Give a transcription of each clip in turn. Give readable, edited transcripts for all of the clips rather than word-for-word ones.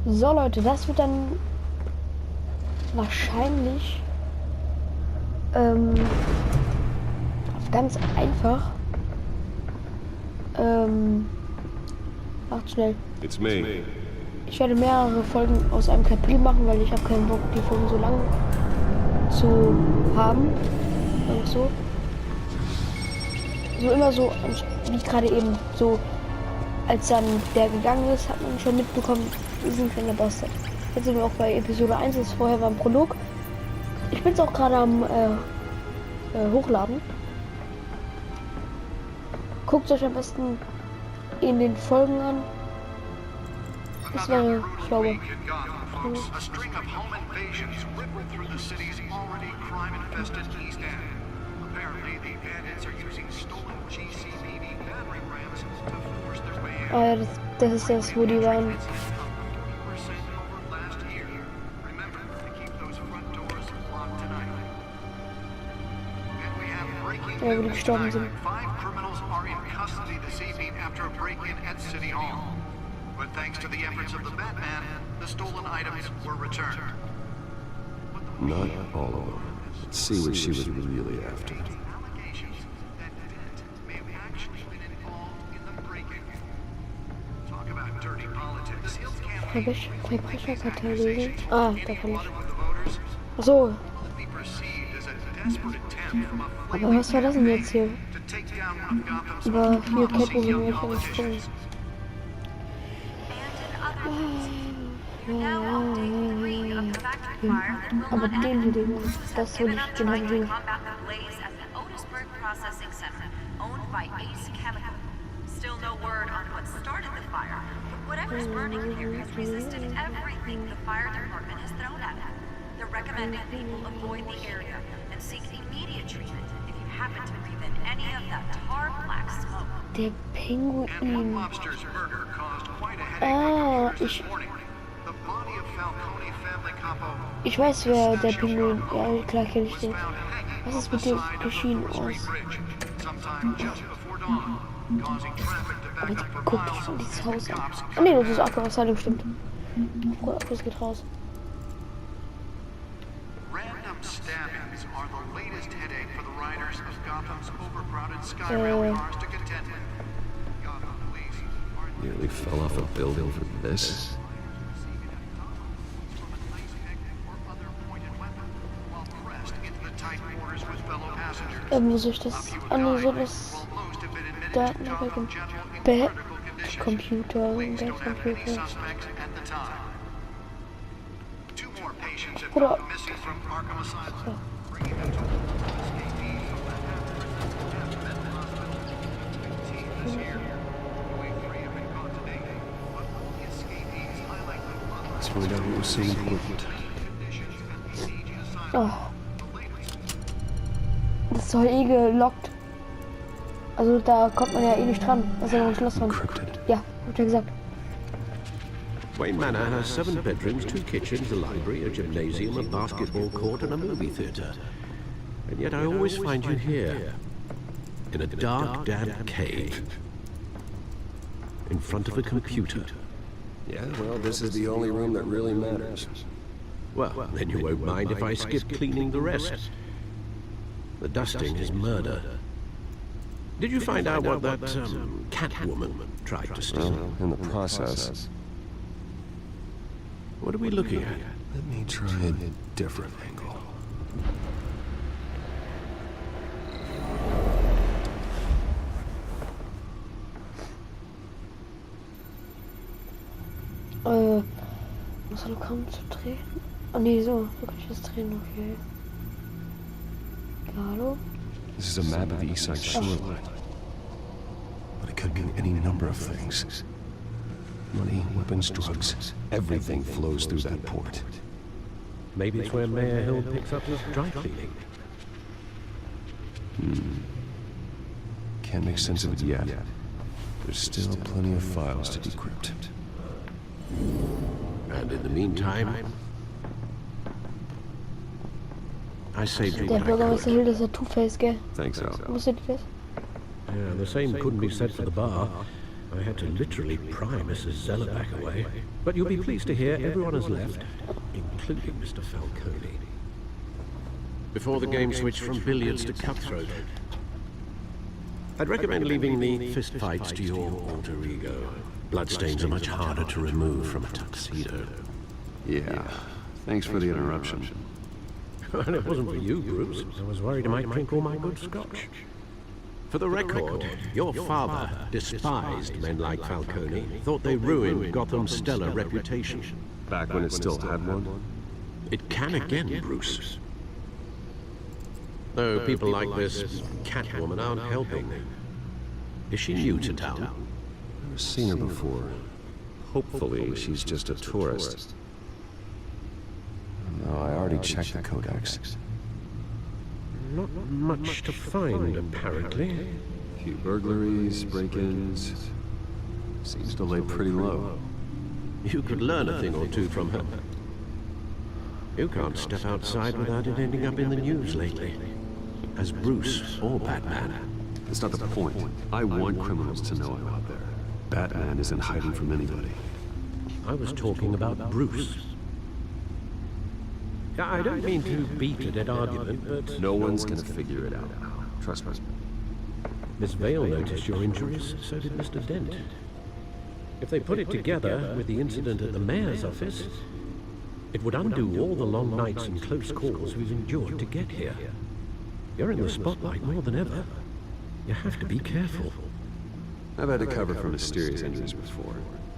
So Leute, das wird dann wahrscheinlich ganz einfach. Macht schnell. It's me. Ich werde mehrere Folgen aus einem Kapitel machen, weil ich habe keinen Bock, die Folgen so lang zu haben. Und so. So immer so, wie gerade eben, so als dann der gegangen ist, hat man schon mitbekommen, wir sind kleiner Bastard. Jetzt sind wir auch bei Episode 1, das vorher war ein Prolog. Ich bin es auch gerade am Hochladen. Guckt euch am besten in den Folgen an. Das wäre schlauer. Ah ja, das ist das, wo die waren. Ja, wo die gestorben sind. But thanks to the efforts of the Batman, the stolen items were returned. Not all of them. Let's see what she was really after. Allegations that Dent may have actually been involved in the break-in. Talk about dirty politics. Verbrecherkategorie. Ah, da kann ich. Ach so. Aber was war das denn jetzt hier? Über hier Catwoman wird alles springen. Aber den hier, das will ich, den habe ich. Still no word on what started the fire, but whatever's burning in here has resisted everything the fire department has thrown at it. They're recommending people avoid the area and seek immediate treatment if you happen to breathe in any of that tar black smoke. Der Pinguin. Ah, ich weiß, wer der Pinguin. Ja, klar kenne ich den. Was ist mit dem geschehen aus? Aber guck dich von dieses Haus an. Ah ne, das ist Aqua-Asylum, stimmt. Oh, das geht raus. Nearly fell off a building for this. Muss ich das so das Datenabwicklung Computer. Oder so. Oh. Das ist doch eh gelockt. Also da kommt man ja eh nicht dran. Das ist ja noch ein Schloss dran. Ja, hab ich ja gesagt. Wayne Manor has 7 bedrooms, 2 kitchens, a library, a gymnasium, a basketball court and a movie theatre. And yet I always find you here, in a dark, damp cave, in front of a computer. Yeah, well, this is the only room that really matters. Well, then you won't mind if I skip cleaning the rest. The dusting is murder. Did you find out what that Catwoman tried to steal? Well, in the process. What are we looking at? Let me try a different angle. Muss er kaum zu drehen? Oh ne, so kann ich das drehen, okay. Hallo? This is a map of the east side shoreline. But it could mean any number of things. Money, weapons, drugs, everything flows through that port. Maybe it's where Mayor Hill picks up his dry cleaning. Can't make sense of it yet. There's still plenty of files to decrypt. And in the meantime, I saved you Der what I Bürgermeister could. Hill ist ja Two-Face, gell? Thanks, Al. Wusstet ihr das? Yeah, the same couldn't be said for the bar. I had to literally pry Mrs. Zellerback away. But you'll be pleased to hear everyone has left, including Mr. Falcone. Before the game switched from billiards to cutthroat. I'd recommend leaving the fistfights to your alter ego. Bloodstains are much harder to remove from a tuxedo. Yeah. Thanks for the interruption. And it wasn't for you, Bruce. I was worried I might drink all my good scotch. For the record, your father despised men like Falcone, thought they ruined Gotham's stellar reputation. Back when it still had one? It can again, Bruce. Though people like this Catwoman aren't helping. Is she new to town? I've seen her before. Hopefully, she's just a tourist. No, I already checked the codex. Not much to find, apparently. A few burglaries, break-ins. Seems to lay pretty low. You could learn a thing or two from her. You can't step outside without it ending up in the news lately. As Bruce or Batman. That's not the point. I want criminals to know I'm out there. Batman isn't hiding from anybody. I was talking about Bruce. I don't mean to beat a dead argument, but... No one's gonna figure it out. Trust me. Miss Vale noticed your injuries, so did Mr. Dent. If they put it together with the incident at the mayor's office, it would undo all the long nights and close calls we've endured to get here. You're in the spotlight more than ever. You have to be careful. I've had to cover for mysterious injuries before.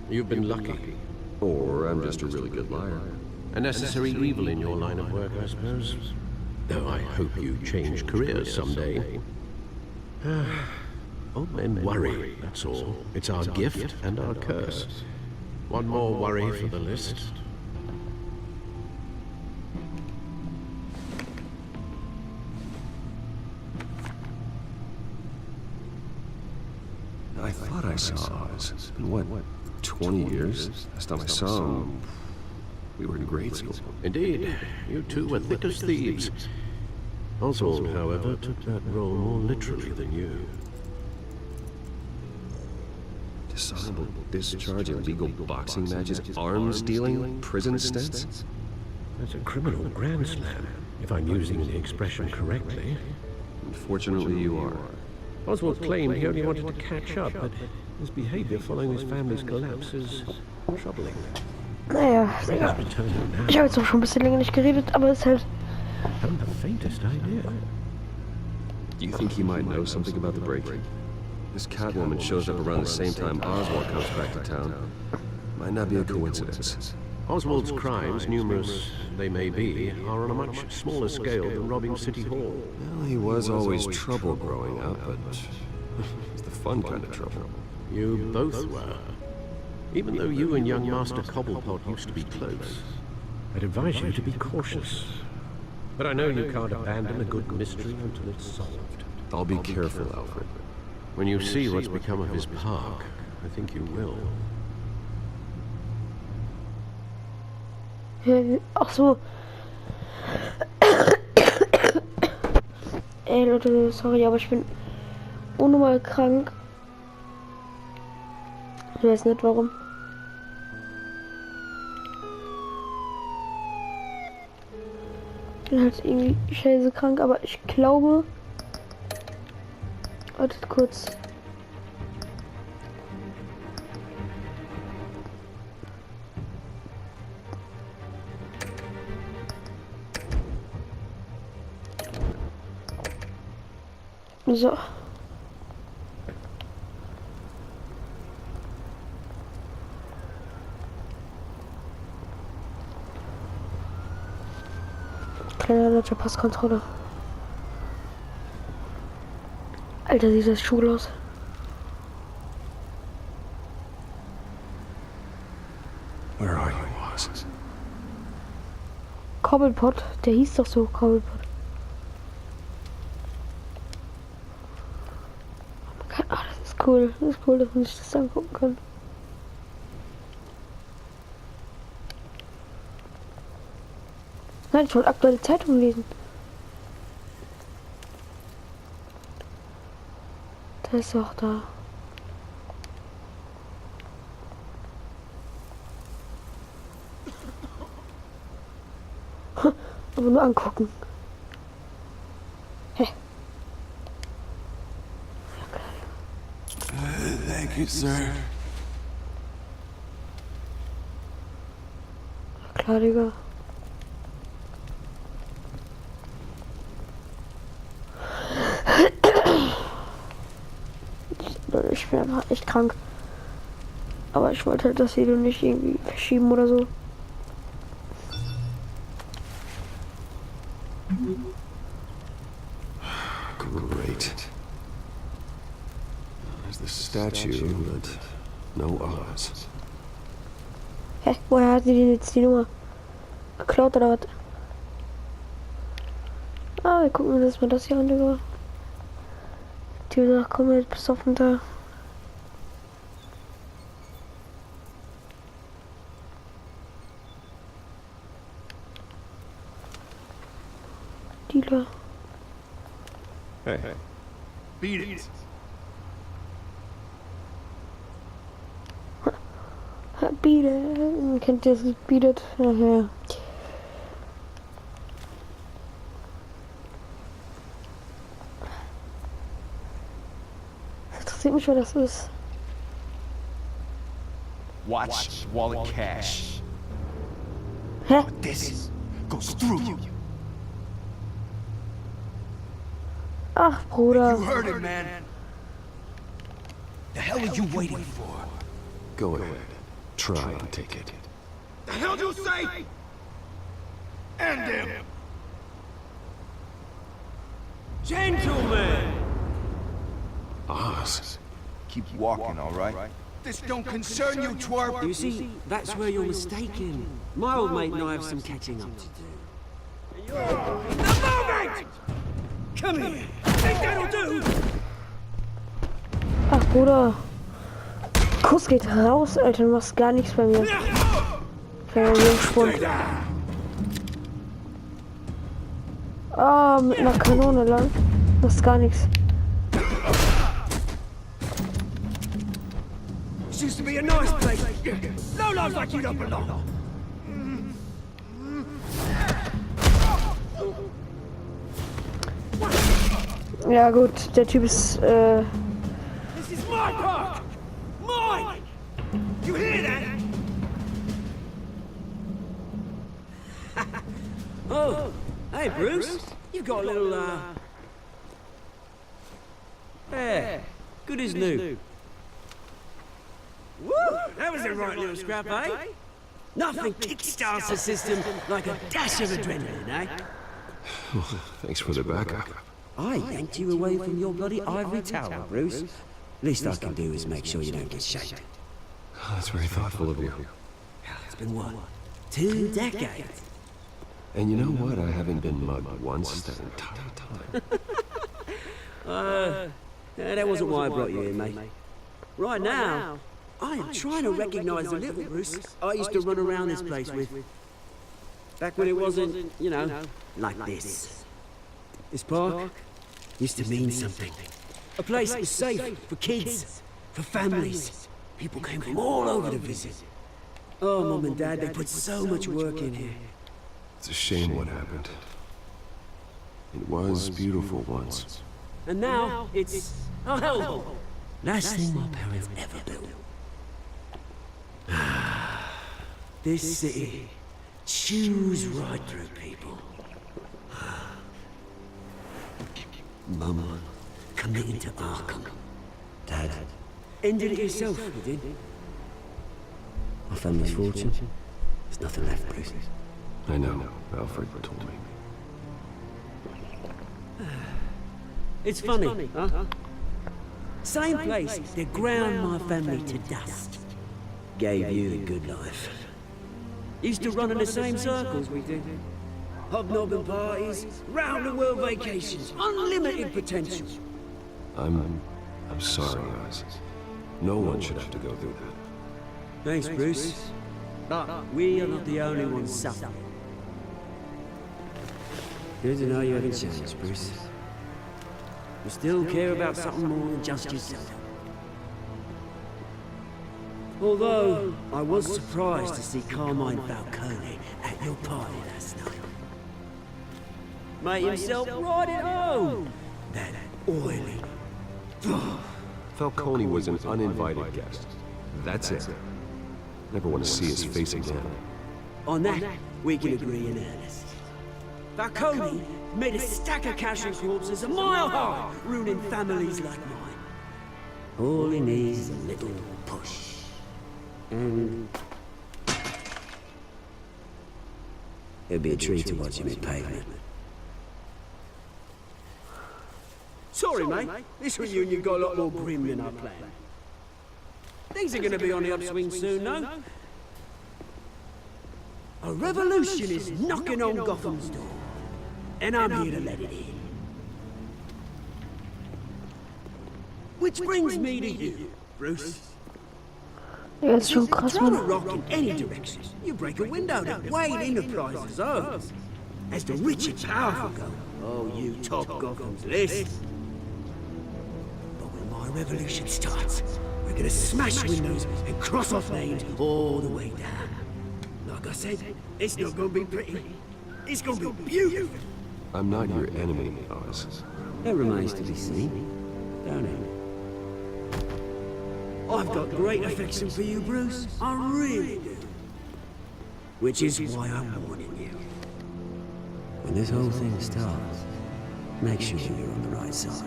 You've been lucky. Or I'm just a really good liar. A necessary evil in your line of work, I suppose. Though I hope you change careers someday. Old men worry, that's all. It's our gift and our curse. One more worry for the list. I thought I saw Oz. It's been what, 20 years? Last time I saw him, we were in grade school. Indeed, you two were thick as thieves. Oswald, however, took that role more literally than you. Dishonorable discharge, illegal boxing matches, arms dealing, prison stints? That's a criminal grand slam, if I'm using the expression correctly. Unfortunately, you are. Oswald claimed he only wanted to catch up, but his behavior following his family's collapse is troubling. Naja, Digga. Ich habe jetzt auch schon ein bisschen länger nicht geredet, aber es ist halt... I haven't the faintest idea. Do you think he might know something about the break? This Catwoman shows up around the same time Oswald comes back to town. Might not be a coincidence. Oswald's crimes, numerous they may be, are on a much smaller scale than robbing City Hall. Well, he was always trouble growing up, but it's the fun kind of trouble. You both were. Even though you and young Master Cobblepot used to be close, I'd advise you to be cautious. But I know you can't abandon a good mystery until it's solved. I'll be careful, Alfred. When you see what's become of his park, I think you will. Ach so. Ey Leute, sorry, aber ich bin unnormal krank. Ich weiß nicht warum. Ich bin halt irgendwie scheiße krank, aber ich glaube... Wartet kurz. So. Kleine deutsche Passkontrolle. Alter, sieht das Schul aus. Where are you, Oz? Cobblepot, der hieß doch so, Cobblepot. Ah, das ist cool. Das ist cool, dass man sich das angucken kann. Nein, ich wollte aktuelle Zeitung lesen. Da ist auch da. Aber nur angucken. Hä? Thank you, sir. Klar, Digga. Ich bin einfach echt krank. Aber ich wollte halt das Video nicht irgendwie verschieben oder so. Great. There's the statue, but no Oz. Hä? Woher hat sie denn jetzt die Nummer? Geklaut oder was? Ah, wir gucken uns mal das hier an, Digga. Die sagt, komm jetzt besoffen da. Dealer. Hey. Beat it. Beat it. Kennt ihr das Lied Beat it? Ja. Das interessiert mich, wer das ist. Watch wallet cash. Hä? This goes through you. Ach, Bruder. You heard it, man. The hell are you waiting for? Go ahead. Try and take it. The hell do you say? End him. Gentlemen! Oz. Keep walking, all right? This don't concern you, twerp. You see, that's where you're mistaken. My old mate and I have some catching up to do. Come here. Think that'll do? Ach, Bruder. Kuss geht raus, Alter. Du machst gar nichts bei mir. Kleiner Jungspund. Ah, mit einer Kanone lang. Machst gar nichts. This used to be a nice place. No lives like you don't belong. Ja gut, der Typ ist, This is my park. Mine. You hear that? Oh, hey Bruce. You've got a little, Yeah, good as new. Woo! That was a right little scrap, eh? Nothing kickstarts the system like a dash of adrenaline, eh? Thanks for the backup. I yanked you away from your bloody ivory tower, Bruce. Least I can do is make sure you don't get shanked. That's very thoughtful of you. It's been what? 2 decades? And you know what? I haven't been mugged once that entire time. That wasn't why I brought you here, mate. Right now, I am trying to recognize the little Bruce I used to run around this place with. Back when it wasn't, you know, like this. This park used to mean something. A place that was safe for kids, for families. People came from all over to visit. Oh, Mum and Dad, they put so much work in here. It's a shame what happened. It was beautiful once. And now, it's a hellhole. Last thing my parents ever built. This city chews right through people. Mum committed to Arkham. Dad ended it yourself, you did. My family's fortune. There's nothing left, Bruce. I know. Alfred told me. It's funny, huh? Same place that ground my family to dust. Gave you the good life. Used to run in the same circles we did. Hobnobbing parties, round-the-world vacations, unlimited potential. I'm sorry, Oz. No one should have to go through that. Thanks, Bruce. But we are not the only ones suffering. Good to know you haven't changed, Bruce. You still care about something more than just yourself. Although, I was surprised to see Carmine Falcone at your party last night. Made himself right at home. That oily... Falcone was an uninvited guest. That's it. Never want to see his face again. On that, we can agree in earnest. Falcone made a stack of cash and corpses a mile high, ruining families like mine. All he needs is a little push. And... it'd be a treat to watch him hit pavement. Sorry, mate. This reunion got a lot more grim than I planned. Things are gonna be on the upswing soon, no? A revolution is knocking on Gotham's door. And I'm here to let it in. Which brings me to you, Bruce. Ja, ist schon krass, Throw a Mann. rock in any direction. You break a window that Wayne Enterprises owns. As the rich and powerful go, oh, you top Gotham's list. But when my revolution starts, we're gonna smash windows and cross off names all the way down. Like I said, it's not gonna be pretty. It's gonna be beautiful. I'm not your enemy, Oz. That remains to be seen, don't it? I've got great affection for you, Bruce. I really do. Which is why I'm warning you. When this whole thing starts, make sure you're on the right side.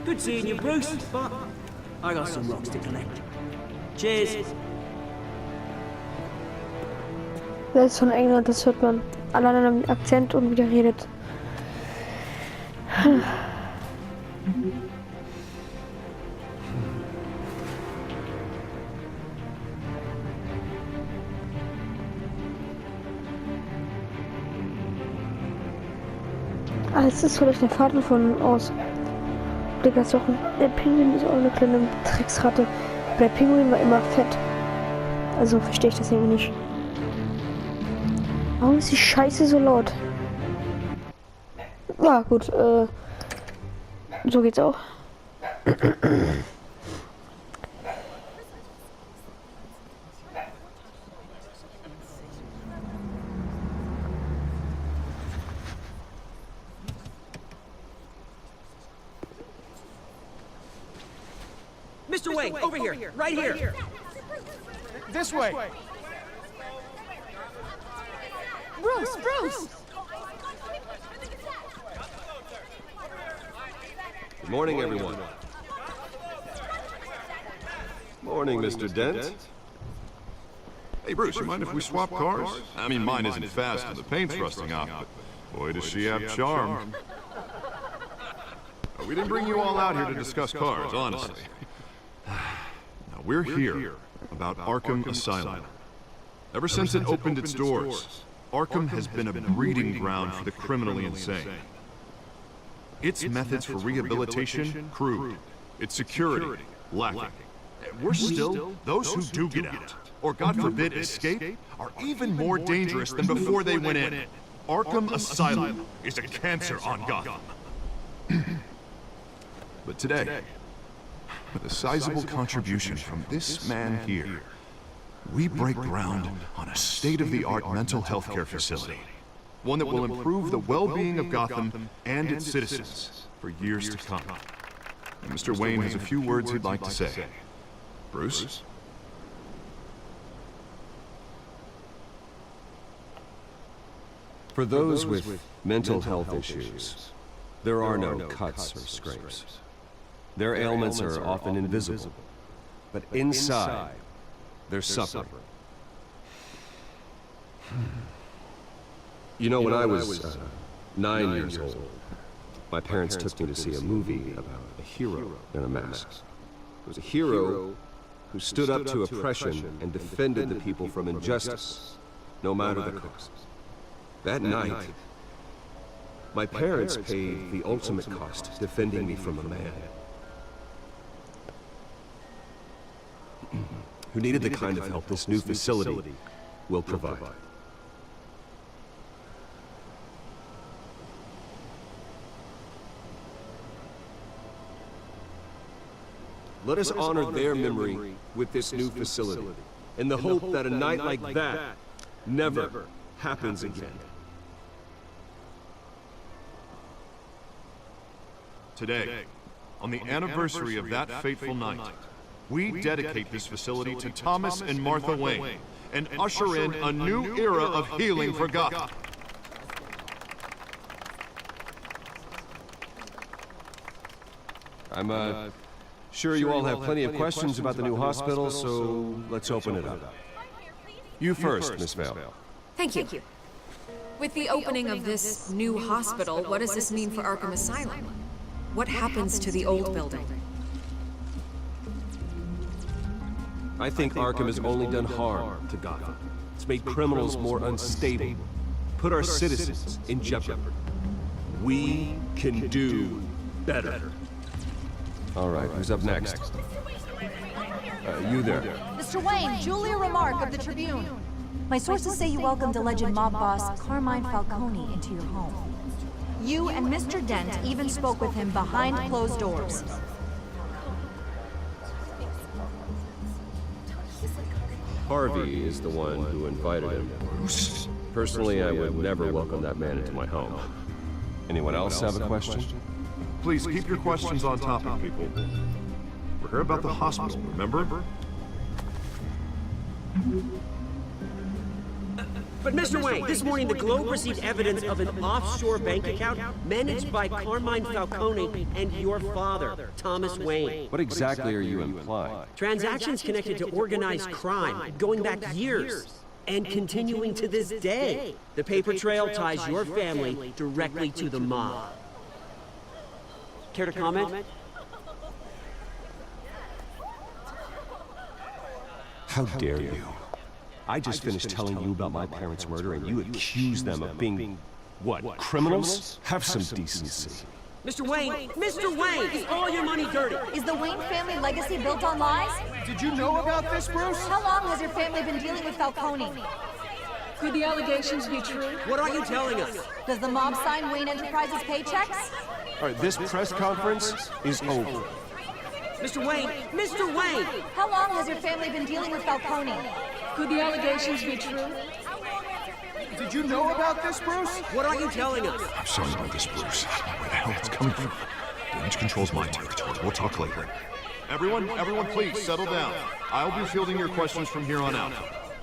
Good seeing you, Bruce, but I got some rocks to collect. Cheers. Der ist von England, das hört man. Allein an dem Akzent und wie der redet. Es ist vielleicht der Vater von aus. Digga, ist doch der Pinguin ist auch eine kleine Tricksratte. Der Pinguin war immer fett. Also verstehe ich das irgendwie nicht. Warum ist die Scheiße so laut? Ja, gut, so geht's auch. Mr. Wayne, over here, right here. This way. Bruce, Bruce! Good morning, everyone. Morning, Mr. Dent. Hey, Bruce, you mind if we swap cars? I mean, mine isn't fast and the paint's rusting off, but boy, does she have charm. We didn't bring you all out here to discuss cars, honestly. Now, we're here about Arkham Asylum. Ever since it opened its doors, Arkham has been a breeding ground for the criminally insane. Its methods for rehabilitation, crude. Its security, lacking. We're still, those who do get out, or God forbid escape, are even more dangerous than before they went in. Arkham Asylum is a cancer on Gotham. But today, with a sizable contribution from this man here, we break ground on a state-of-the-art mental health care facility. One that will improve the well-being of Gotham and its citizens for years to come. And Mr. Wayne has a few words he'd like to say. Bruce? For those with mental health issues, there are no cuts or scrapes. Their ailments are often invisible, but inside, they're suffering. You know, when I was 9 years old, my parents took me to see a movie about a hero in a mask. It was a hero who stood up to oppression and defended the people from injustice, no matter the cost. That night, my parents paid the ultimate cost defending me from a man who needed the kind of help this new facility will provide. Let us honor their memory with this new facility, in the hope that a night like that never happens again. Today, on the anniversary of that fateful night, we dedicate this facility to Thomas and Martha Wayne and usher in a new era of healing for Gotham. I'm sure you all have plenty of questions about the new hospital, so let's open it up. You first, Miss Vale. Thank you. With the opening of this new hospital, what does this mean for Arkham Asylum? What happens to the old building? I think Arkham has only done harm to Gotham. It's made criminals more unstable, put our citizens in jeopardy. We can do better. All right, who's up next? You there. Mr. Wayne, Julia Remark of the Tribune. My sources say you welcomed alleged mob boss Carmine Falcone into your home. You and Mr. Dent even spoke with him behind closed doors. Harvey is the one who invited him. Personally, I would never welcome that man into my home. Anyone else have a question? Please keep your questions on topic, people. We're here about the hospital, remember? But Mr. Wayne, this morning the Globe received evidence of an offshore bank account managed by Carmine Falcone and your father, Thomas Wayne. What exactly are you implying? Transactions connected to organized crime, going back years, and continuing to this day. The paper trail ties your family directly to the mob. Care to comment? How dare you? I just finished telling you about my parents' murder and you accuse them of being, what, criminals? Have some decency. Mr. Wayne! Mr. Wayne! Is all your money dirty? Is the Wayne family legacy built on lies? Did you know about this, Bruce? How long has your family been dealing with Falcone? Could the allegations be true? What are you telling us? Does the mob sign Wayne Enterprises paychecks? All right, this press conference is over. Mr. Wayne! Mr. Wayne! How long has your family been dealing with Falcone? Could the allegations be true? Did you know about this, Bruce? What are you telling us? I'm sorry about this, Bruce. I don't know where the hell it's coming from. Damage control's my territory. We'll talk later. Everyone, please settle down. I'll be fielding your questions from here on out.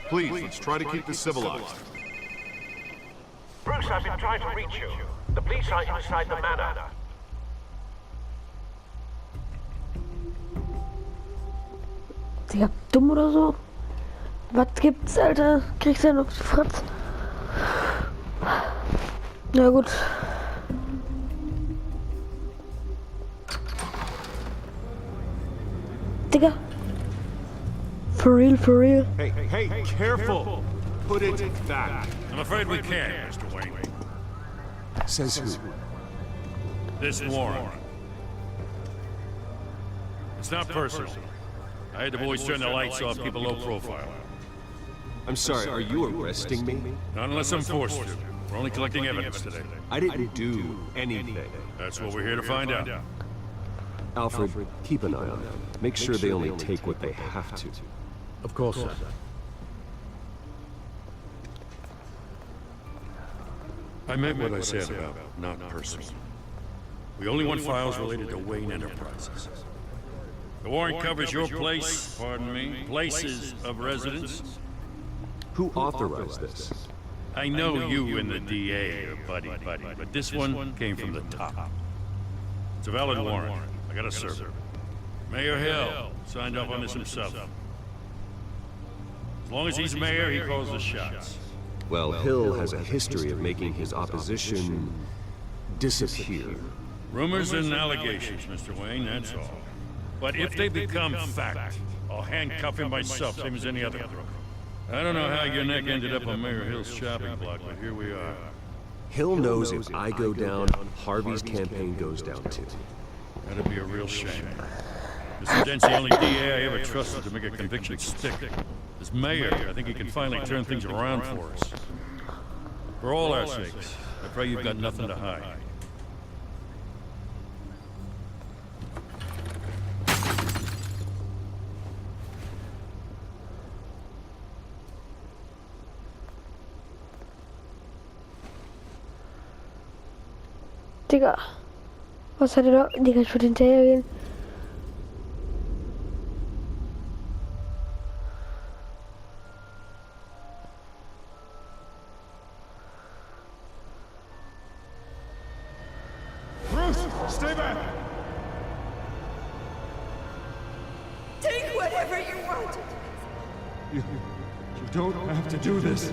Please, let's try to keep this civilized. Bruce, I've been trying to reach you. The police are inside the manor. Digga, dumm oder so? Was gibt's, Alter? Kriegst du ja noch die Fratz? Na gut. Digga. For real, for real. Hey, careful! Put it back. I'm afraid we can't, Mr. Wayne. Says who? This warrant. It's not personal. I had the boys turn the lights off, keep a low profile. I'm sorry, are you arresting me? Not unless I'm forced to. We're only collecting evidence today. I didn't do anything. That's what we're here to find out. Alfred, keep an eye on them. Make sure they only take what they have to. Of course, sir. I meant what I said about not personal. We only want files related to Wayne Enterprises. The warrant covers your place, pardon me, places of residence. Who authorized this? I know you and the DA are buddy, but this one came from the top. It's a valid warrant. I gotta serve it. Mayor Hill signed off on this himself. As long as he's mayor, he calls the shots. Well, Hill has a history of making his opposition disappear. Rumors and allegations, Mr. Wayne, that's all. But if they become fact, I'll handcuff him myself, same as any other crook. I don't know how your neck ended up on Mayor Hill's shopping block, but here we are. Hill knows if I go down, Harvey's campaign goes down too. That'd be a real shame. Mr. Dent's the only DA I ever trusted to make a conviction stick. As mayor, I think he can finally turn things around for us. For all our sakes, I pray you've got nothing to hide. Digga. Was hat er da? Digga, ich würde hinterher gehen. Bruce, stay back! Take whatever you want. You don't have to do this.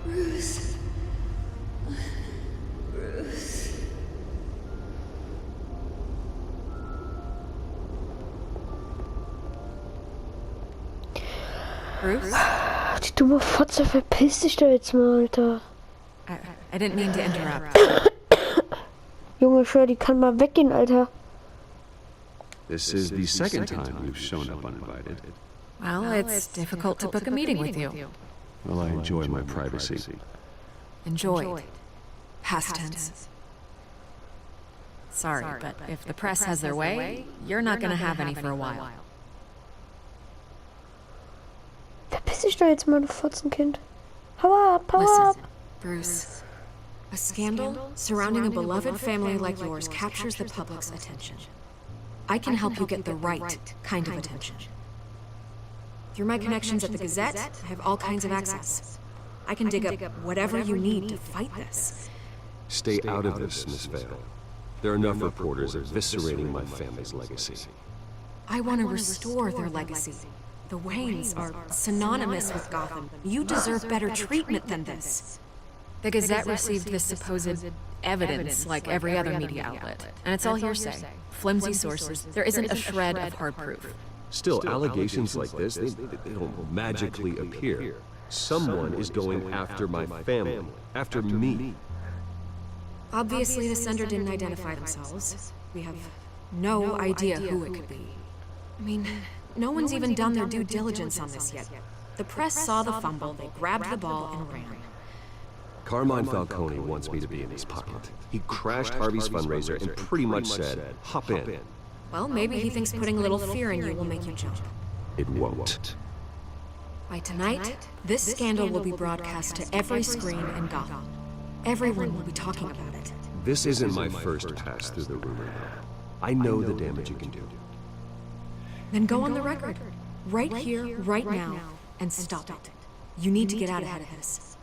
Bruce. Bruce. Bruce? Die dumme Fotze, verpiss dich da jetzt mal, Alter. I didn't mean to interrupt. Junge, schwör, die kann mal weggehen, Alter. This is the second time you've shown up uninvited. Well, it's difficult to book a meeting with you. Well, I enjoy my privacy. Enjoyed. Past tense. Sorry, but if the press has their way, you're not gonna have any for a while. Verpiss dich da jetzt mal, du Fotzenkind. Hau ab, hau ab. Bruce, a scandal surrounding a beloved family like yours captures the public's attention. I can help you get the right kind of attention. Through my connections at the Gazette, I have all kinds of access. I can dig up whatever you need to fight this. Stay out of this, Miss Vale. There are enough reporters eviscerating my family's legacy. I want to restore their legacy. The Waynes are synonymous with Gotham. You deserve better treatment than this. The Gazette received this supposed evidence like every other media outlet, and it's all hearsay. Flimsy sources. There isn't a shred of hard proof. Still, allegations like this, they don't magically appear. Someone is going after my family, after me. Obviously, the sender didn't identify themselves. We have no idea who it could be. I mean, no one's even done their due diligence on this yet. The press saw the fumble, they grabbed the ball and ran. Carmine Falcone wants me to be in his pocket. He crashed Harvey's fundraiser and pretty much said, hop in. Well, maybe he thinks putting a little fear in you will make you jump. It won't. By tonight, this scandal will be broadcast to every screen in Gotham. Everyone will be talking about it. This isn't my first pass through the rumor mill. I know the damage you can do. Then go on the record. Right here, right now, and stop it. You need to get out ahead of this.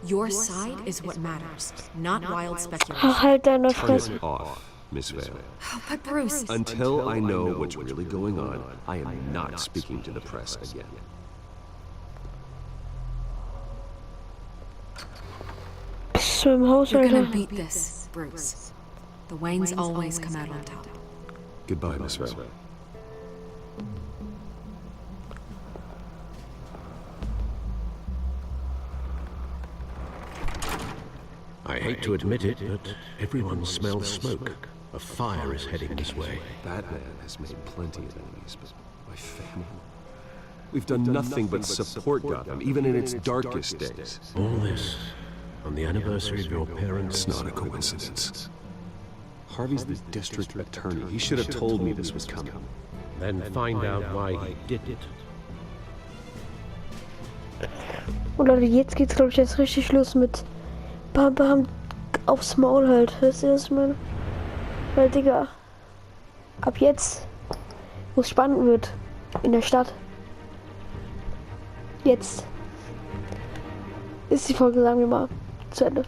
Your side is what matters, not wild speculation. Halt deine Turn Fresse. it off, Miss Vale. But Bruce... Until I know what's really going on, I am not speaking to the press again. Bist du im Haus, You're Alter? gonna beat this, Bruce. The Waynes always come out on top. Goodbye, Miss Vale. I hate to admit it, but everyone smells smoke. A fire is heading this way. Batman has made plenty of enemies, but my family... We've done nothing but support Gotham, even in its darkest days. All this on the anniversary of your parents' It's not a coincidence. Harvey's the district attorney. He should have told me this was coming. Then find out why he did it. Und Leute, jetzt geht's, glaube ich, erst richtig los mit Bam Bam aufs Maul halt. Wisst ihr, was ich meine? Weil, Digga, ab jetzt, wo es spannend wird, in der Stadt, jetzt ist die Folge, sagen wir mal, zu Ende.